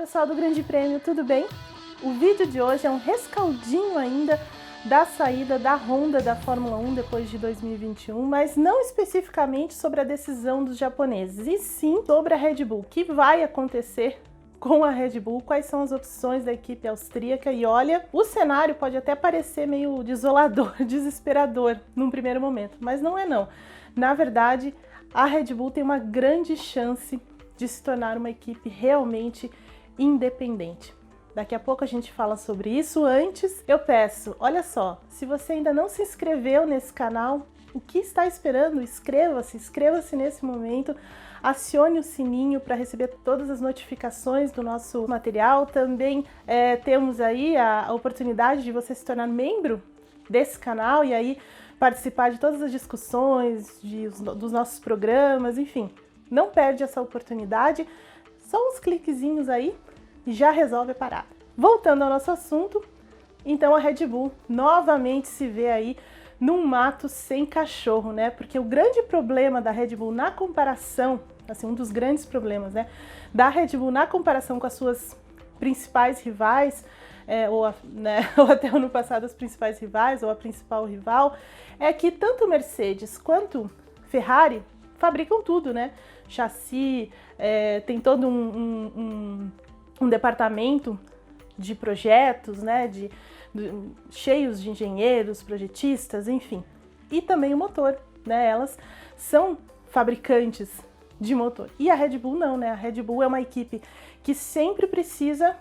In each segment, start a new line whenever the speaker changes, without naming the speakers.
pessoal do Grande Prêmio, tudo bem? O vídeo de hoje é um rescaldinho ainda da saída da Honda da Fórmula 1 depois de 2021, mas não especificamente sobre a decisão dos japoneses, e sim sobre a Red Bull, o que vai acontecer com a Red Bull, quais são as opções da equipe austríaca. E olha, o cenário pode até parecer meio desolador, desesperador num primeiro momento, mas não é não. Na verdade, a Red Bull tem uma grande chance de se tornar uma equipe realmente independente. Daqui a pouco a gente fala sobre isso. Antes, eu peço, olha só, se você ainda não se inscreveu nesse canal, o que está esperando? Inscreva-se nesse momento, acione o sininho para receber todas as notificações do nosso material. Também temos aí a oportunidade de você se tornar membro desse canal e aí participar de todas as discussões, dos nossos programas, enfim. Não perde essa oportunidade, só uns cliquezinhos aí e já resolve a parada. Voltando ao nosso assunto, então a Red Bull novamente se vê aí num mato sem cachorro, né? Porque o grande problema da Red Bull na comparação, assim, um dos grandes problemas, né, da Red Bull na comparação com as suas principais rivais, ou até ano passado as principais rivais, ou a principal rival, é que tanto Mercedes quanto Ferrari fabricam tudo, né? Chassi, tem todo um departamento de projetos, né? Cheios de engenheiros, projetistas, enfim. E também o motor, né? Elas são fabricantes de motor. E a Red Bull não, né? A Red Bull é uma equipe que sempre precisa,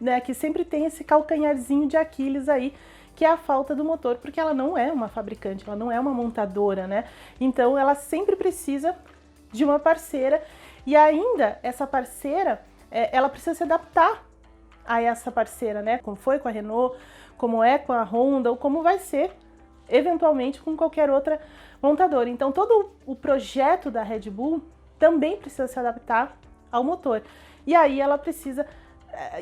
né? Que sempre tem esse calcanharzinho de Aquiles aí, que é a falta do motor, porque ela não é uma fabricante, ela não é uma montadora, né? Então ela sempre precisa de uma parceira, e ainda essa parceira, ela precisa se adaptar a essa parceira, né? Como foi com a Renault, como é com a Honda, ou como vai ser eventualmente com qualquer outra montadora. Então todo o projeto da Red Bull também precisa se adaptar ao motor. E aí ela precisa...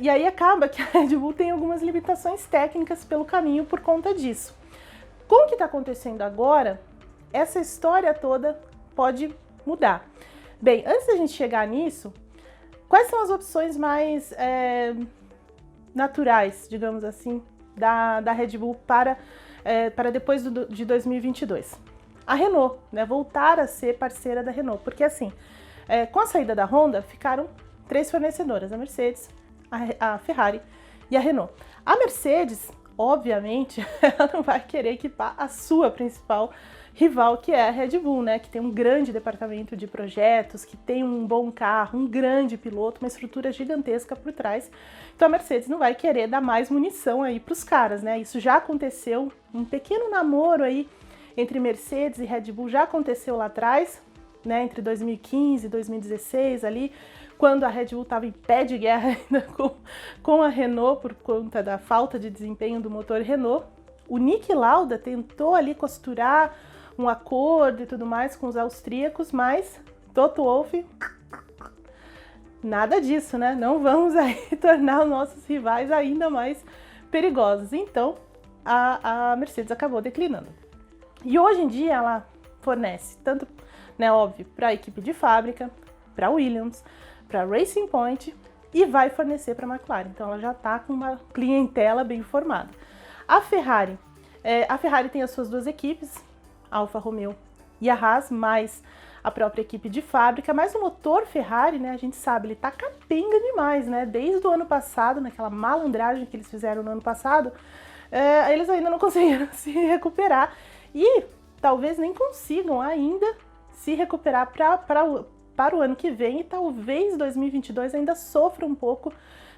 E aí acaba que a Red Bull tem algumas limitações técnicas pelo caminho por conta disso. Com o que está acontecendo agora, essa história toda pode mudar. Bem, antes da gente chegar nisso, quais são as opções mais naturais, digamos assim, da Red Bull para depois de 2022? A Renault, né, voltar a ser parceira da Renault, porque assim, com a saída da Honda, ficaram 3 fornecedoras, a Mercedes, a Ferrari e a Renault. A Mercedes, obviamente, ela não vai querer equipar a sua principal rival, que é a Red Bull, né? Que tem um grande departamento de projetos, que tem um bom carro, um grande piloto, uma estrutura gigantesca por trás. Então a Mercedes não vai querer dar mais munição aí para os caras, né? Isso já aconteceu, um pequeno namoro aí entre Mercedes e Red Bull já aconteceu lá atrás, né? Entre 2015 e 2016 ali, quando a Red Bull estava em pé de guerra ainda com a Renault por conta da falta de desempenho do motor Renault. O Niki Lauda tentou ali costurar um acordo e tudo mais com os austríacos, mas Toto Wolff, nada disso, né? Não vamos aí tornar os nossos rivais ainda mais perigosos. Então, a Mercedes acabou declinando. E hoje em dia ela fornece tanto, né, óbvio, para a equipe de fábrica, para a Williams, para a Racing Point e vai fornecer para a McLaren. Então ela já está com uma clientela bem formada. A Ferrari tem as suas duas equipes, a Alfa Romeo e a Haas, mais a própria equipe de fábrica, mas o motor Ferrari, né, a gente sabe, ele tá capenga demais, né? Desde o ano passado, naquela malandragem que eles fizeram no ano passado, eles ainda não conseguiram se recuperar e talvez nem consigam ainda se recuperar para o ano que vem, e talvez 2022 ainda sofra um pouco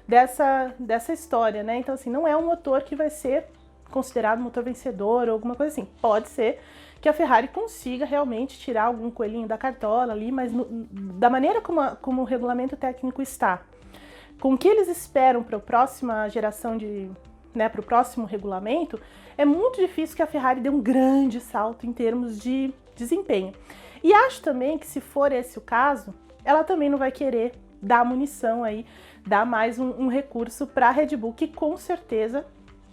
dessa história, né? Então, assim, não é um motor que vai ser considerado um motor vencedor ou alguma coisa assim. Pode ser que a Ferrari consiga realmente tirar algum coelhinho da cartola ali, mas da maneira como o regulamento técnico está, com o que eles esperam para a próxima geração para o próximo regulamento, é muito difícil que a Ferrari dê um grande salto em termos de desempenho. E acho também que, se for esse o caso, ela também não vai querer dar munição aí, dar mais um recurso para a Red Bull, que com certeza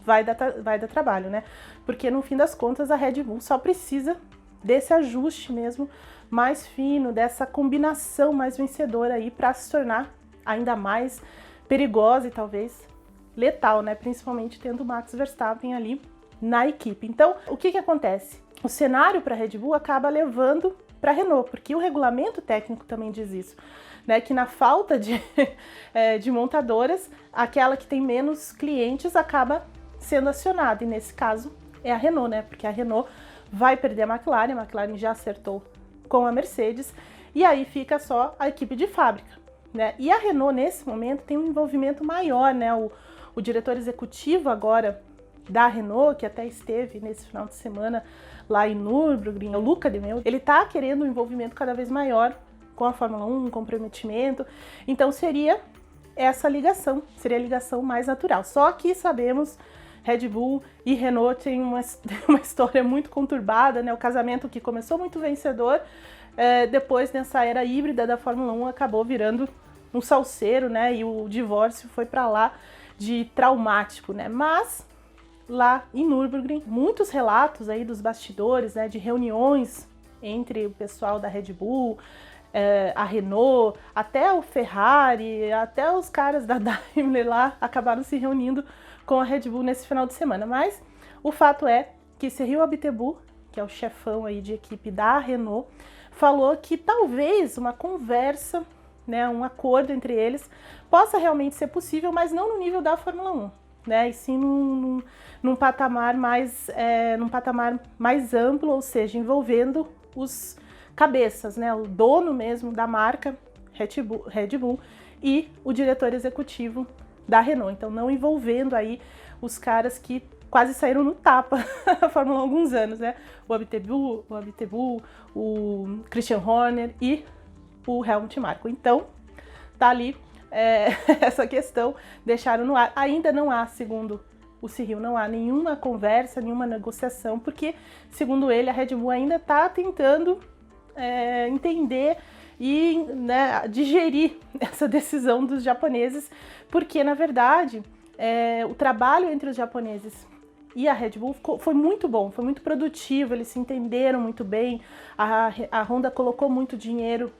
vai dar trabalho, né? Porque no fim das contas a Red Bull só precisa desse ajuste mesmo mais fino, dessa combinação mais vencedora aí para se tornar ainda mais perigosa e talvez letal, né? Principalmente tendo o Max Verstappen ali na equipe. Então, o que acontece? O cenário para a Red Bull acaba levando para a Renault, porque o regulamento técnico também diz isso, né? Que na falta de montadoras, aquela que tem menos clientes acaba sendo acionada, e nesse caso é a Renault, né? Porque a Renault vai perder a McLaren já acertou com a Mercedes, e aí fica só a equipe de fábrica, né? E a Renault, nesse momento, tem um envolvimento maior, né? O diretor executivo agora da Renault, que até esteve nesse final de semana lá em Nürburgring, o Luca de Mel, ele tá querendo um envolvimento cada vez maior com a Fórmula 1, um comprometimento. Então seria essa ligação, seria a ligação mais natural. Só que sabemos, Red Bull e Renault têm uma história muito conturbada, né? O casamento que começou muito vencedor, depois nessa era híbrida da Fórmula 1 acabou virando um salseiro, né? E o divórcio foi para lá de traumático, né? Mas lá em Nürburgring, muitos relatos aí dos bastidores, né? De reuniões entre o pessoal da Red Bull, a Renault, até o Ferrari, até os caras da Daimler lá acabaram se reunindo com a Red Bull nesse final de semana. Mas o fato é que Cyril Abiteboul, que é o chefão aí de equipe da Renault, falou que talvez uma conversa, né, um acordo entre eles possa realmente ser possível, mas não no nível da Fórmula 1, né, e sim num patamar mais amplo, ou seja, envolvendo os cabeças, né, o dono mesmo da marca Red Bull e o diretor executivo da Renault. Então não envolvendo aí os caras que quase saíram no tapa da Fórmula 1 há alguns anos, né? O Abiteboul, o Christian Horner e o Helmut Marko. Então tá ali essa questão, deixaram no ar. Ainda não há, segundo o Cyril, não há nenhuma conversa, nenhuma negociação, porque, segundo ele, a Red Bull ainda está tentando entender e, né, digerir essa decisão dos japoneses, porque, na verdade, o trabalho entre os japoneses e a Red Bull foi muito bom, foi muito produtivo, eles se entenderam muito bem, a Honda colocou muito dinheiro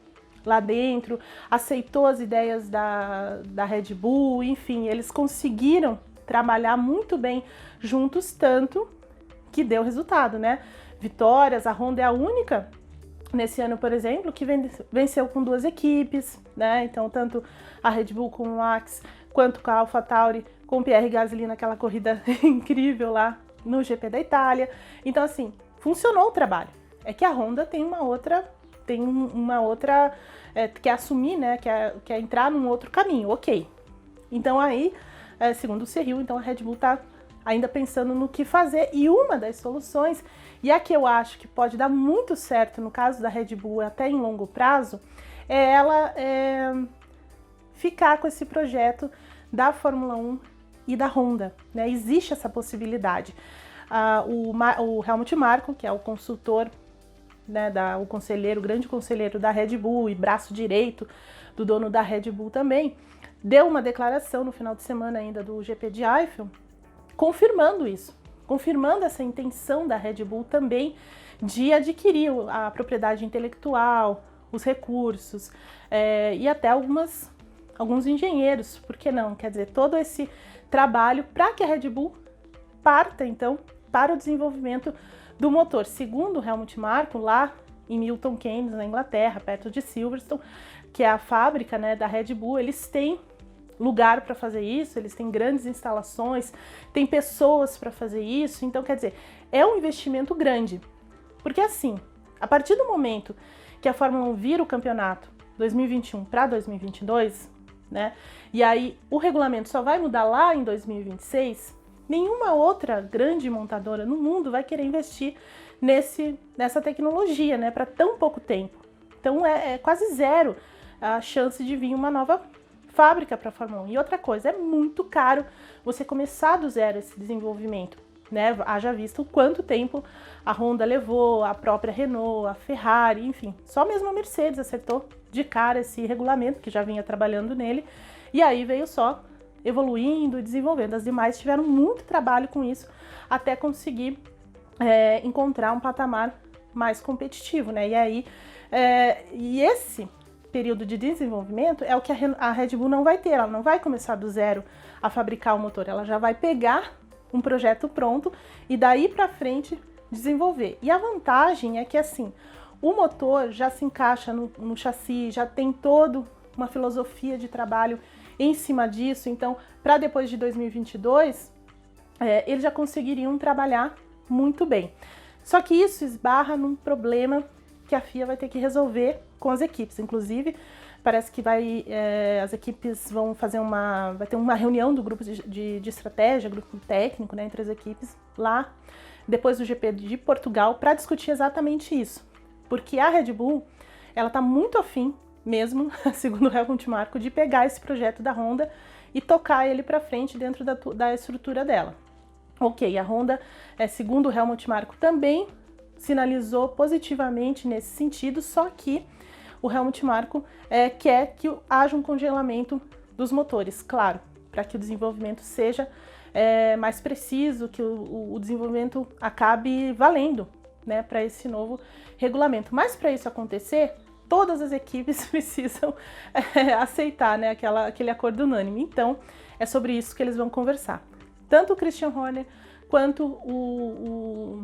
lá dentro, aceitou as ideias da Red Bull, enfim, eles conseguiram trabalhar muito bem juntos, tanto que deu resultado, né? Vitórias, a Honda é a única nesse ano, por exemplo, que venceu com 2 equipes, né? Então, tanto a Red Bull com o Max, quanto com a AlphaTauri, com o Pierre Gasly naquela corrida incrível lá no GP da Itália. Então, assim, funcionou o trabalho. É que a Honda tem uma outra, quer assumir, né? Quer entrar num outro caminho, ok. Então, aí, segundo o Cyril, então a Red Bull tá ainda pensando no que fazer, e uma das soluções, e a que eu acho que pode dar muito certo no caso da Red Bull até em longo prazo, é ela ficar com esse projeto da Fórmula 1 e da Honda, né? Existe essa possibilidade. O Helmut Marko, que é o consultor, né, o grande conselheiro da Red Bull e braço direito do dono da Red Bull também, deu uma declaração no final de semana ainda do GP de Eifel, confirmando isso, confirmando essa intenção da Red Bull também de adquirir a propriedade intelectual, os recursos e até alguns engenheiros, por que não? Quer dizer, todo esse trabalho para que a Red Bull parta, então, para o desenvolvimento do motor. Segundo Helmut Marko, lá em Milton Keynes, na Inglaterra, perto de Silverstone, que é a fábrica, né, da Red Bull, eles têm lugar para fazer isso, eles têm grandes instalações, tem pessoas para fazer isso, então quer dizer, é um investimento grande, porque assim, a partir do momento que a Fórmula 1 vira o campeonato 2021 para 2022, né, e aí o regulamento só vai mudar lá em 2026, nenhuma outra grande montadora no mundo vai querer investir nessa tecnologia, né, para tão pouco tempo. Então é quase zero a chance de vir uma nova fábrica para a Fórmula 1. E outra coisa, é muito caro você começar do zero esse desenvolvimento, né? Haja visto quanto tempo a Honda levou, a própria Renault, a Ferrari, enfim. Só mesmo a Mercedes acertou de cara esse regulamento, que já vinha trabalhando nele, e aí veio só evoluindo e desenvolvendo. As demais tiveram muito trabalho com isso até conseguir encontrar um patamar mais competitivo, né? E aí, período de desenvolvimento é o que a Red Bull não vai ter, ela não vai começar do zero a fabricar o motor, ela já vai pegar um projeto pronto e daí para frente desenvolver. E a vantagem é que assim, o motor já se encaixa no chassi, já tem toda uma filosofia de trabalho em cima disso, então para depois de 2022, eles já conseguiriam trabalhar muito bem. Só que isso esbarra num problema que a FIA vai ter que resolver com as equipes. Inclusive, parece que as equipes vão fazer vai ter uma reunião do grupo de estratégia, grupo técnico, né, entre as equipes lá, depois do GP de Portugal, para discutir exatamente isso. Porque a Red Bull, ela tá muito afim mesmo, segundo o Helmut Marko, de pegar esse projeto da Honda e tocar ele para frente dentro da estrutura dela. Ok, a Honda, segundo o Helmut Marko, também sinalizou positivamente nesse sentido, só que o Helmut Marko quer que haja um congelamento dos motores, claro, para que o desenvolvimento seja mais preciso, que o desenvolvimento acabe valendo, né, para esse novo regulamento. Mas para isso acontecer, todas as equipes precisam aceitar, né, aquele acordo unânime. Então, é sobre isso que eles vão conversar. Tanto o Christian Horner quanto o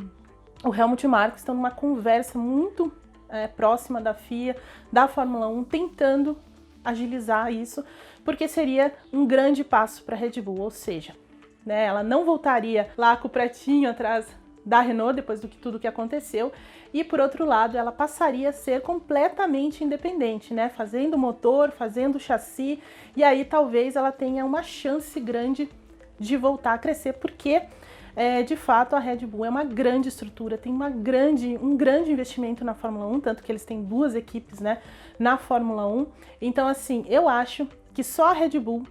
Helmut Marko estão numa conversa muito próxima da FIA, da Fórmula 1, tentando agilizar isso, porque seria um grande passo para a Red Bull, ou seja, né, ela não voltaria lá com o pratinho atrás da Renault depois de tudo que aconteceu, e por outro lado ela passaria a ser completamente independente, né, fazendo motor, fazendo chassi, e aí talvez ela tenha uma chance grande de voltar a crescer, porque de fato a Red Bull é uma grande estrutura, tem um grande investimento na Fórmula 1, tanto que eles têm 2 equipes, né, na Fórmula 1. Então assim, eu acho que só a Red Bull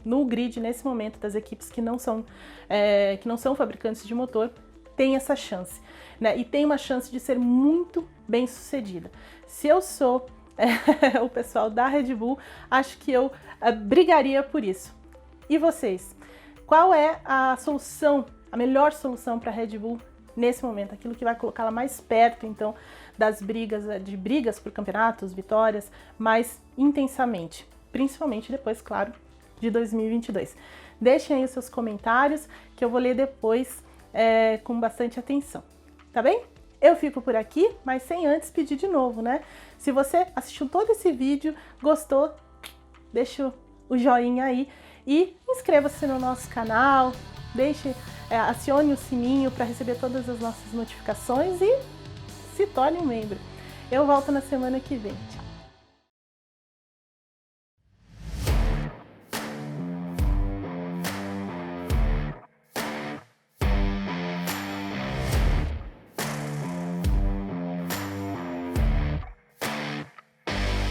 no grid nesse momento das equipes que não são fabricantes de motor tem essa chance, né, e tem uma chance de ser muito bem sucedida. Se eu sou o pessoal da Red Bull, acho que eu brigaria por isso. E vocês? Qual é a solução, a melhor solução para a Red Bull nesse momento? Aquilo que vai colocá-la mais perto, então, das brigas por campeonatos, vitórias, mais intensamente. Principalmente depois, claro, de 2022. Deixem aí os seus comentários, que eu vou ler depois com bastante atenção. Tá bem? Eu fico por aqui, mas sem antes pedir de novo, né? Se você assistiu todo esse vídeo, gostou, deixa o joinha aí. E inscreva-se no nosso canal, acione o sininho para receber todas as nossas notificações e se torne um membro. Eu volto na semana que vem.